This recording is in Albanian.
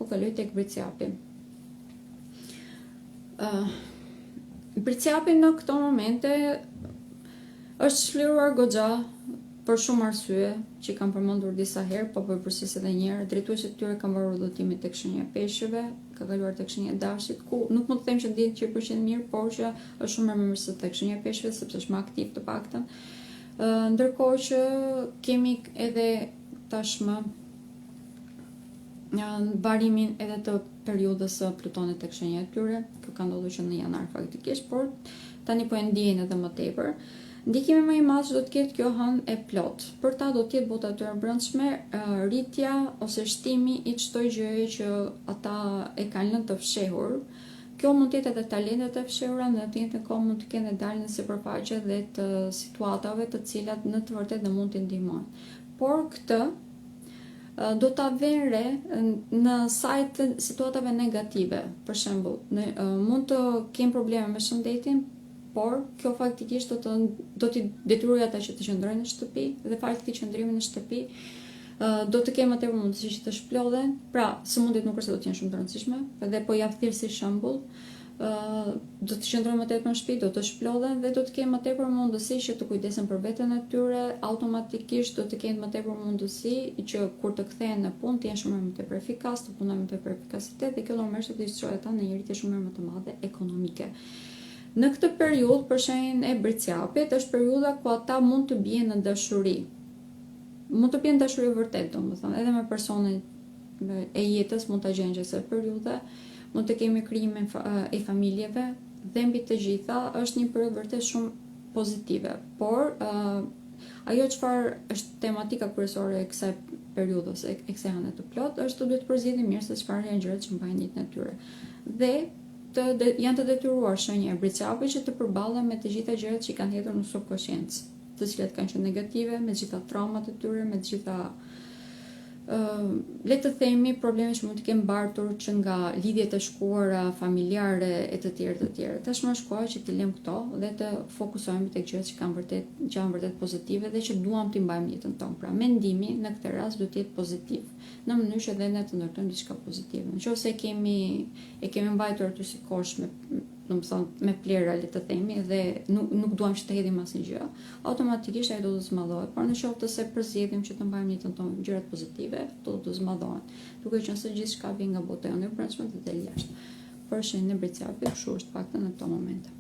po kaloj tek Briciapi. Briciapi në këto momente është shflyruar goxha për shumë arsye që kam përmendur disa herë, po përsëris edhe një herë. Drejtuesit tyre kanë marrë udhëtimin tek shenja e peshqeve, ka kaluar tek shenja e Dashit, ku nuk mund të them që ndihet 100% mirë, por që është shumë më mirë se tek shenja e peshqeve sepse është më aktiv të paktën. Ndërkohë që kemi edhe tashmë varimin edhe të periudhës së Plutonit tek shenja e tyre. Kjo ka ndodhur që në janar faktikisht, por tani po e ndiejnë edhe më tepër. Ndikimi më i madh do të ketë kjo hënë e plot. Për ta do të jetë bota e tyre brendshme, rritja ose shtimi i çdo gjëje që ata e kanë lënë të fshehur. Kjo mund të jetë edhe talentet e fshehura, në të njëjtën kohë mund të kenë dalë në sipërfaqe dhe të situatave të cilat në të vërtetë mund të ndihmojnë. Por këtë do ta vënë re në sajt situatave negative. Për shembull, mund të kenë probleme me shëndetin, por kjo faktikisht do t'i detyrojë ata që të qëndrojnë në shtëpi dhe fakti i qëndrimit në shtëpi do të kemë më tepër mundësi që të shplodhen. Pra, sëmundjet nuk është se do të jenë shumë të rëndësishme, edhe po jap thjesht si shembull, do të qëndrojnë më tepër në shtëpi, do të shplodhen dhe do të kenë më tepër mundësi që të kujdesen për veten e tyre, automatikisht do të kenë më tepër mundësi që kur të kthehen në punë të jenë shumë më tepër efikas, të punojnë më tepër efikasitet dhe kjo normalisht do të shtojë ata në një rritje shumë më të madhe ekonomike. Në këtë periudhë, për shenjën e Briciapit, është periudha ku ata mund të bien në dashuri. Mund të bien në dashuri vërtet, domethënë, edhe me personin e jetës mund ta gjejnë gjithë periudhë, mund të kemi krijimin e familjeve dhe mbi të gjitha është një periudhë vërtet shumë pozitive. Por ajo çfarë është tematika kryesore e kësaj periudhës, e kësaj hëne të plot, është të duhet të përzgjidhin mirë se çfarë janë gjërat që mbajnë jetën e tyre. Dhe janë të detyruar shenja e Briciapit që të përballen me të gjitha gjërat që kanë hedhur në subkonsciencë, të cilat kanë qenë negative, me të gjitha traumat e tyre, me të gjitha le të themi probleme që mund të kenë mbartur që nga lidhjet e shkuara familjare e të tjerë. Tashmë është koha që të lëm këto dhe të fokusohemi tek gjërat që janë vërtet pozitive dhe që duam t'i mbajmë jetën tonë. Pra, mendimi në këtë rast duhet të jetë pozitiv, në mënyrë që edhe ne të ndërtojmë diçka pozitive. Nëse e kemi mbajtur aty si kosh me plera, le të themi, dhe nuk duam që të hedhim asnjë gjë, automatikisht ai do të zmadhohet. Por nëse se përzgjedhim që të mbajmë jetën tonë gjërat pozitive, do të zmadhohen. Duke qenë se gjithçka vjen nga bota jonë e brendshme dhe del jashtë. Për shenjën e Briciapit, kështu është paktën në këto momente.